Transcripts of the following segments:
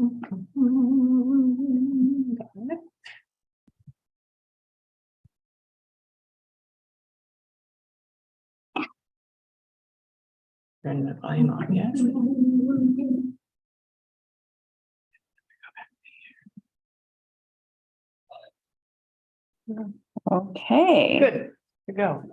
Got it. Turn the volume on, yes. Okay. Good to go.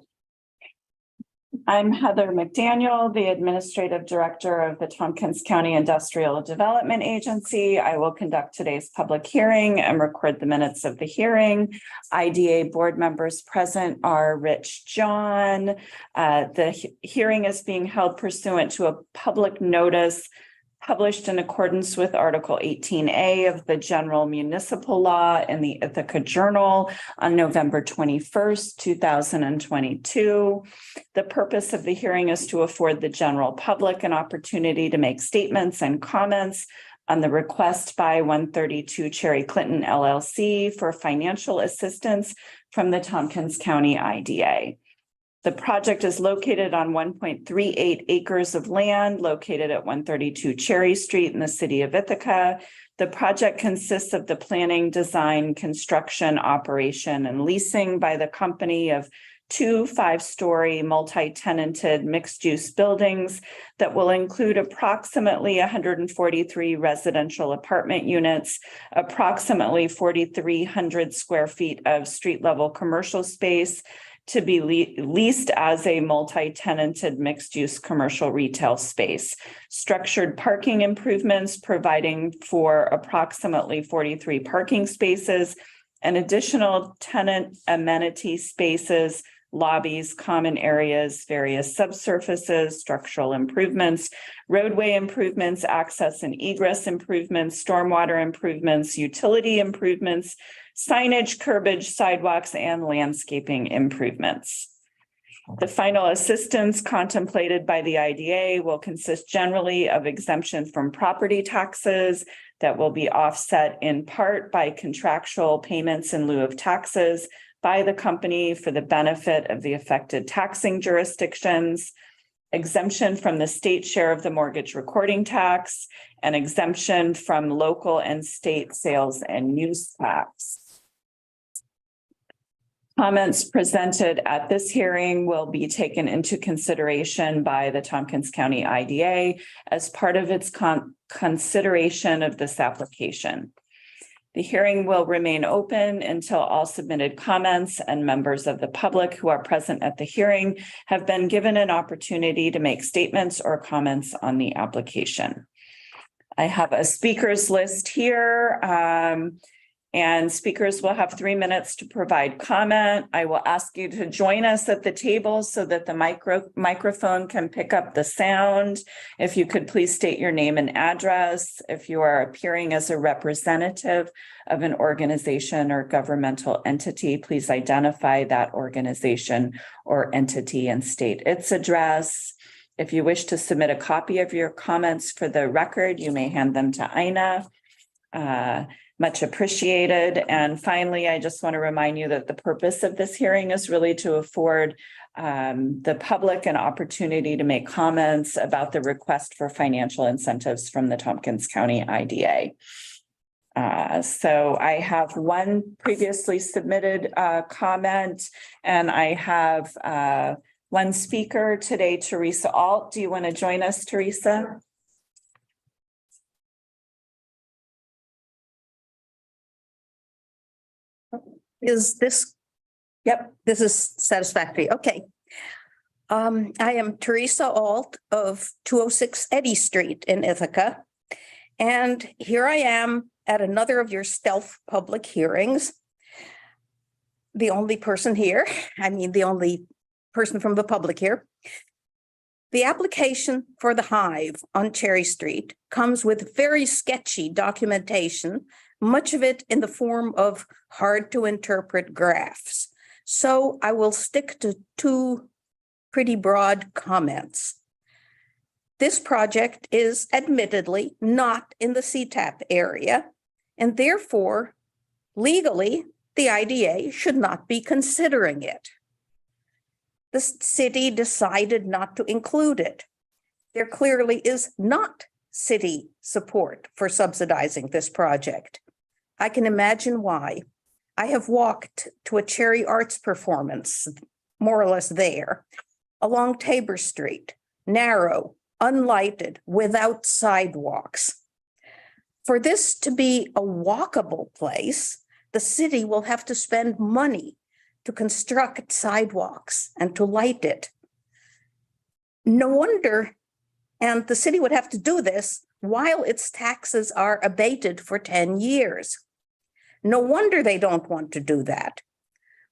I'm Heather McDaniel, the Administrative Director of the Tompkins County Industrial Development Agency. I will conduct today's public hearing and record the minutes of the hearing. IDA board members present are Rich John. The hearing is being held pursuant to a public notice published in accordance with Article 18A of the General Municipal Law in the Ithaca Journal on November 21st, 2022. The purpose of the hearing is to afford the general public an opportunity to make statements and comments on the request by 132 Cherry Clinton LLC for financial assistance from the Tompkins County IDA. The project is located on 1.38 acres of land located at 132 Cherry Street in the city of Ithaca. The project consists of the planning, design, construction, operation, and leasing by the company of 2 5-story multi-tenanted mixed-use buildings that will include approximately 143 residential apartment units, approximately 4,300 square feet of street-level commercial space, to be leased as a multi-tenanted mixed-use commercial retail space. Structured parking improvements providing for approximately 43 parking spaces and additional tenant amenity spaces, lobbies, common areas, various subsurfaces, structural improvements, roadway improvements, access and egress improvements, stormwater improvements, utility improvements, signage, curbage, sidewalks, and landscaping improvements. The final assistance contemplated by the IDA will consist generally of exemption from property taxes that will be offset in part by contractual payments in lieu of taxes by the company for the benefit of the affected taxing jurisdictions, exemption from the state share of the mortgage recording tax, and exemption from local and state sales and use tax. Comments presented at this hearing will be taken into consideration by the Tompkins County IDA as part of its consideration of this application. The hearing will remain open until all submitted comments and members of the public who are present at the hearing have been given an opportunity to make statements or comments on the application. I have a speakers list here. And speakers will have 3 minutes to provide comment. I will ask you to join us at the table so that the microphone can pick up the sound. If you could please state your name and address. If you are appearing as a representative of an organization or governmental entity, please identify that organization or entity and state its address. If you wish to submit a copy of your comments for the record, you may hand them to Ina. Much appreciated. And finally, I just want to remind you that the purpose of this hearing is really to afford the public an opportunity to make comments about the request for financial incentives from the Tompkins County IDA. So I have one previously submitted comment, and I have one speaker today, Teresa Alt. Do you want to join us, Teresa? Is this? Yep. This is satisfactory. Okay. I am Teresa Alt of 206 Eddy Street in Ithaca. And here I am at another of your stealth public hearings. The only person here, the only person from the public here. The application for the Hive on Cherry Street comes with very sketchy documentation, much of it in the form of hard to interpret graphs. So I will stick to 2 pretty broad comments. This project is admittedly not in the CTAP area, and therefore, legally, the IDA should not be considering it. The city decided not to include it. There clearly is not city support for subsidizing this project. I can imagine why. I have walked to a Cherry Arts performance, more or less there, along Tabor Street, narrow, unlighted, without sidewalks. For this to be a walkable place, the city will have to spend money to construct sidewalks and to light it. No wonder, and the city would have to do this while its taxes are abated for 10 years. No wonder they don't want to do that.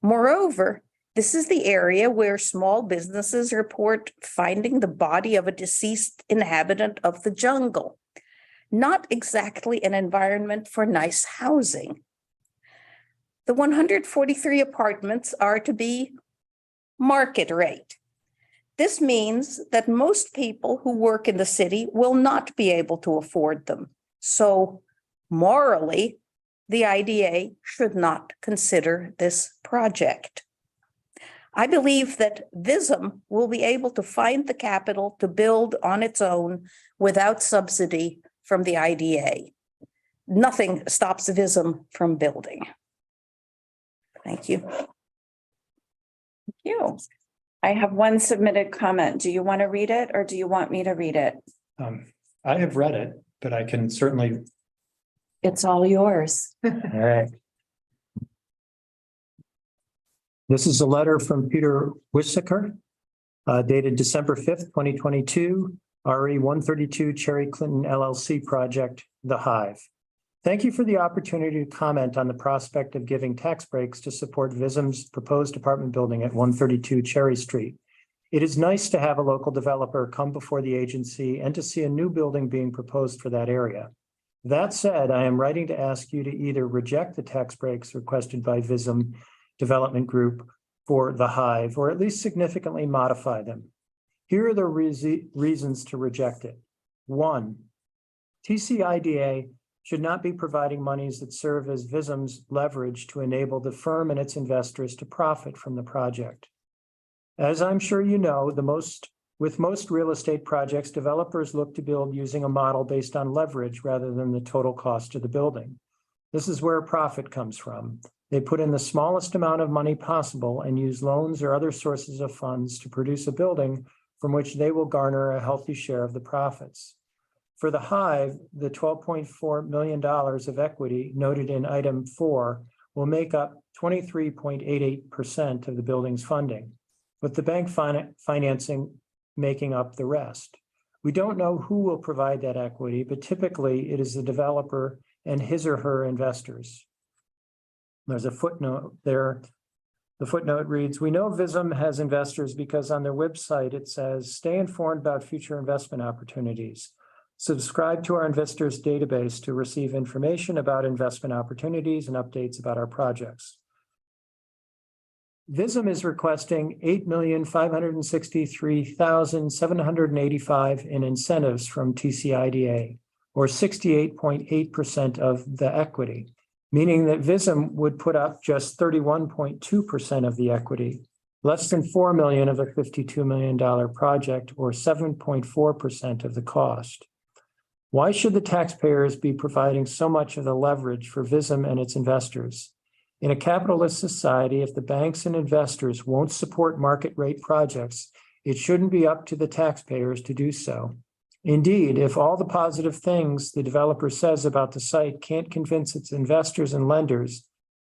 Moreover, this is the area where small businesses report finding the body of a deceased inhabitant of the jungle. Not exactly an environment for nice housing. The 143 apartments are to be market rate. This means that most people who work in the city will not be able to afford them. So morally, the IDA should not consider this project. I believe that VISM will be able to find the capital to build on its own without subsidy from the IDA. Nothing stops VISM from building. Thank you. Thank you. I have one submitted comment. Do you want to read it or do you want me to read it? I have read it, but I can certainly. It's all yours. All right. This is a letter from Peter Wissaker, dated December 5th, 2022, RE 132 Cherry Clinton LLC project, The Hive. Thank you for the opportunity to comment on the prospect of giving tax breaks to support VISM's proposed apartment building at 132 Cherry Street. It is nice to have a local developer come before the agency and to see a new building being proposed for that area. That said, I am writing to ask you to either reject the tax breaks requested by VISM Development Group for The Hive, or at least significantly modify them. Here are the reasons to reject it. 1, TCIDA should not be providing monies that serve as VISM's leverage to enable the firm and its investors to profit from the project. As I'm sure you know, with most real estate projects, developers look to build using a model based on leverage rather than the total cost of the building. This is where profit comes from. They put in the smallest amount of money possible and use loans or other sources of funds to produce a building from which they will garner a healthy share of the profits. For the Hive, the $12.4 million of equity noted in item 4 will make up 23.88% of the building's funding, with the bank financing making up the rest. We don't know who will provide that equity, but typically it is the developer and his or her investors. There's a footnote there. The footnote reads, we know VISM has investors because on their website it says, stay informed about future investment opportunities. Subscribe to our investors database to receive information about investment opportunities and updates about our projects. VISM is requesting $8,563,785 in incentives from TCIDA, or 68.8% of the equity, meaning that VISM would put up just 31.2% of the equity, less than $4 million of a $52 million project, or 7.4% of the cost. Why should the taxpayers be providing so much of the leverage for VISM and its investors? In a capitalist society, if the banks and investors won't support market rate projects, it shouldn't be up to the taxpayers to do so. Indeed, if all the positive things the developer says about the site can't convince its investors and lenders,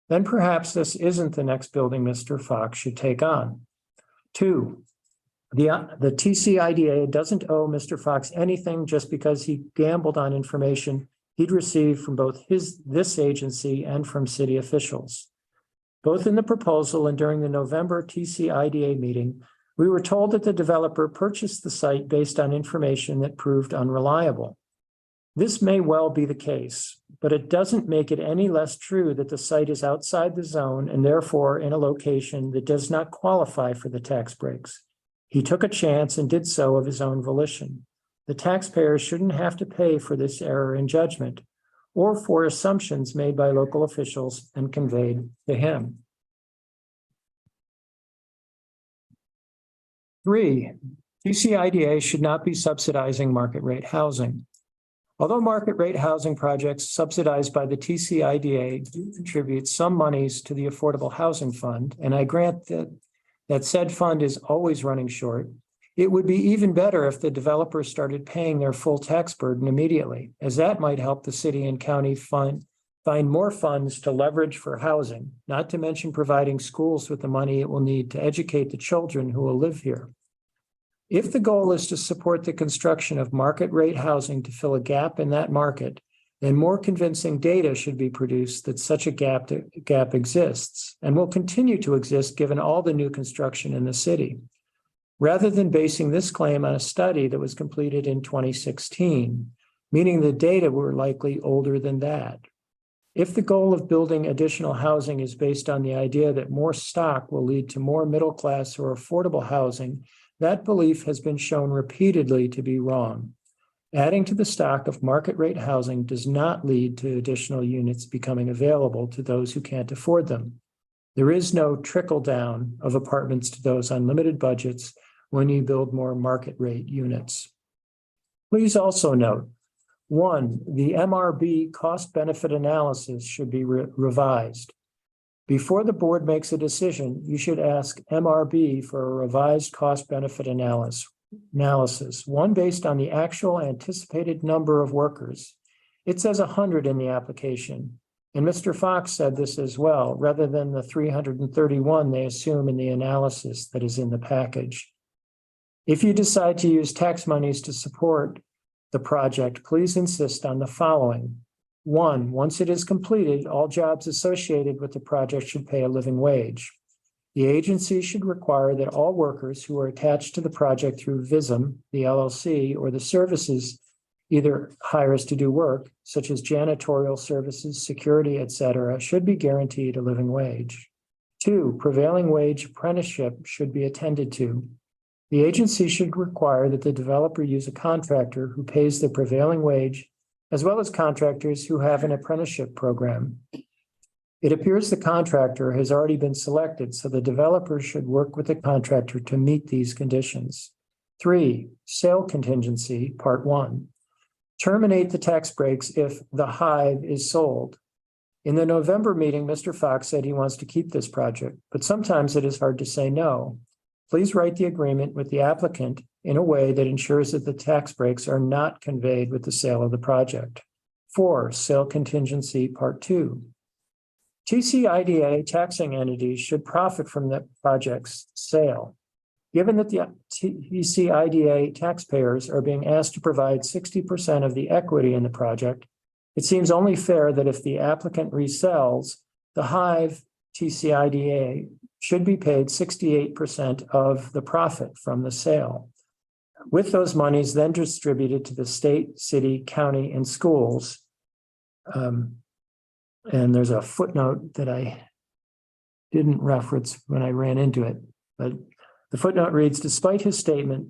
then perhaps this isn't the next building Mr. Fox should take on. 2, the TCIDA doesn't owe Mr. Fox anything just because he gambled on information he'd received from both this agency and from city officials. Both in the proposal and during the November TCIDA meeting, we were told that the developer purchased the site based on information that proved unreliable. This may well be the case, but it doesn't make it any less true that the site is outside the zone and therefore in a location that does not qualify for the tax breaks. He took a chance and did so of his own volition. The taxpayers shouldn't have to pay for this error in judgment or for assumptions made by local officials and conveyed to him. 3, TCIDA should not be subsidizing market rate housing. Although market rate housing projects subsidized by the TCIDA do contribute some monies to the Affordable Housing Fund, and I grant that said fund is always running short, it would be even better if the developers started paying their full tax burden immediately, as that might help the city and county find more funds to leverage for housing, not to mention providing schools with the money it will need to educate the children who will live here. If the goal is to support the construction of market rate housing to fill a gap in that market, then more convincing data should be produced that such a gap exists and will continue to exist given all the new construction in the city, rather than basing this claim on a study that was completed in 2016, meaning the data were likely older than that. If the goal of building additional housing is based on the idea that more stock will lead to more middle class or affordable housing, that belief has been shown repeatedly to be wrong. Adding to the stock of market rate housing does not lead to additional units becoming available to those who can't afford them. There is no trickle down of apartments to those on limited budgets when you build more market rate units. Please also note, 1, the MRB cost benefit analysis should be revised. Before the board makes a decision, you should ask MRB for a revised cost benefit analysis, one based on the actual anticipated number of workers. It says 100 in the application, and Mr. Fox said this as well, rather than the 331 they assume in the analysis that is in the package. If you decide to use tax monies to support the project, please insist on the following. 1, once it is completed, all jobs associated with the project should pay a living wage. The agency should require that all workers who are attached to the project through VISM, the LLC, or the services either hires to do work, such as janitorial services, security, etc., should be guaranteed a living wage. 2, prevailing wage apprenticeship should be attended to. The agency should require that the developer use a contractor who pays the prevailing wage, as well as contractors who have an apprenticeship program. It appears the contractor has already been selected, so the developer should work with the contractor to meet these conditions. 3, sale contingency, part 1. Terminate the tax breaks if the hive is sold. In the November meeting, Mr. Fox said he wants to keep this project, but sometimes it is hard to say no. Please write the agreement with the applicant in a way that ensures that the tax breaks are not conveyed with the sale of the project. 4, sale contingency, part 2. TCIDA taxing entities should profit from the project's sale. Given that the TCIDA taxpayers are being asked to provide 60% of the equity in the project, it seems only fair that if the applicant resells, the hive TCIDA should be paid 68% of the profit from the sale, with those monies then distributed to the state, city, county, and schools. And there's a footnote that I didn't reference when I ran into it, but the footnote reads, despite his statement,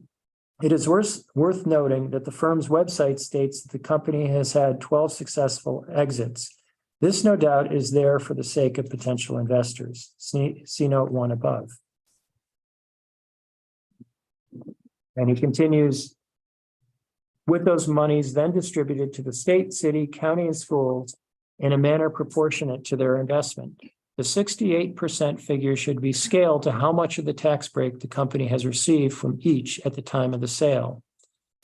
it is worth noting that the firm's website states that the company has had 12 successful exits. This, no doubt, is there for the sake of potential investors. See note 1 above. And he continues, with those monies then distributed to the state, city, county, and schools in a manner proportionate to their investment. The 68% figure should be scaled to how much of the tax break the company has received from each at the time of the sale.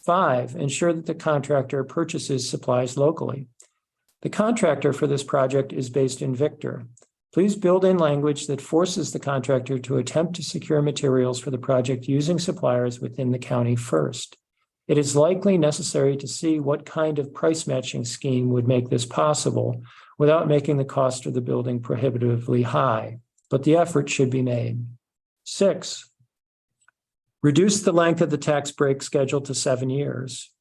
5, ensure that the contractor purchases supplies locally. The contractor for this project is based in Victor. Please build in language that forces the contractor to attempt to secure materials for the project using suppliers within the county first. It is likely necessary to see what kind of price matching scheme would make this possible without making the cost of the building prohibitively high, but the effort should be made. 6, reduce the length of the tax break schedule to 7 years.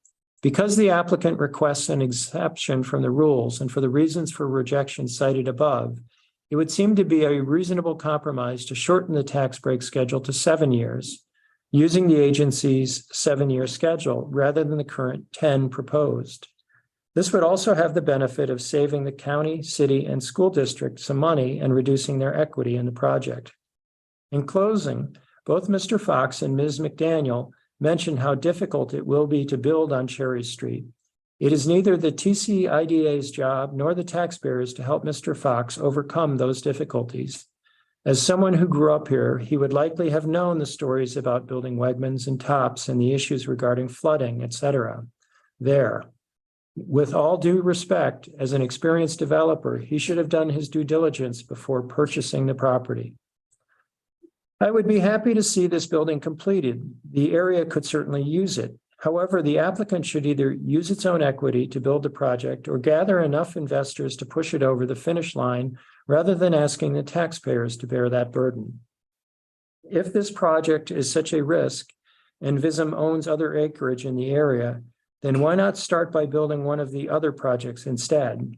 Because the applicant requests an exception from the rules and for the reasons for rejection cited above, it would seem to be a reasonable compromise to shorten the tax break schedule to 7 years, using the agency's 7-year schedule rather than the current 10 proposed. This would also have the benefit of saving the county, city, and school district some money and reducing their equity in the project. In closing, both Mr. Fox and Ms. McDaniel mentioned how difficult it will be to build on Cherry Street. It is neither the TCIDA's job nor the taxpayers to help Mr. Fox overcome those difficulties. As someone who grew up here, he would likely have known the stories about building Wegmans and Tops and the issues regarding flooding, etc. There. With all due respect, as an experienced developer, he should have done his due diligence before purchasing the property. I would be happy to see this building completed. The area could certainly use it. However, the applicant should either use its own equity to build the project or gather enough investors to push it over the finish line rather than asking the taxpayers to bear that burden. If this project is such a risk and Vism owns other acreage in the area, then why not start by building one of the other projects instead?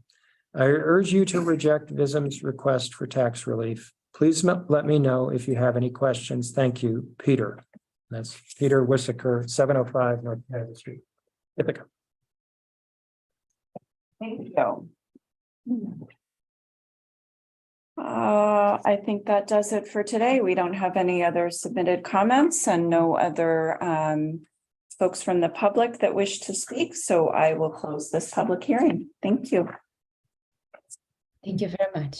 I urge you to reject Vism's request for tax relief. Please let me know if you have any questions. Thank you, Peter. That's Peter Wissaker, 705 North Canada Street, Ithaca. Thank you. I think that does it for today. We don't have any other submitted comments and no other folks from the public that wish to speak. So I will close this public hearing. Thank you. Thank you very much.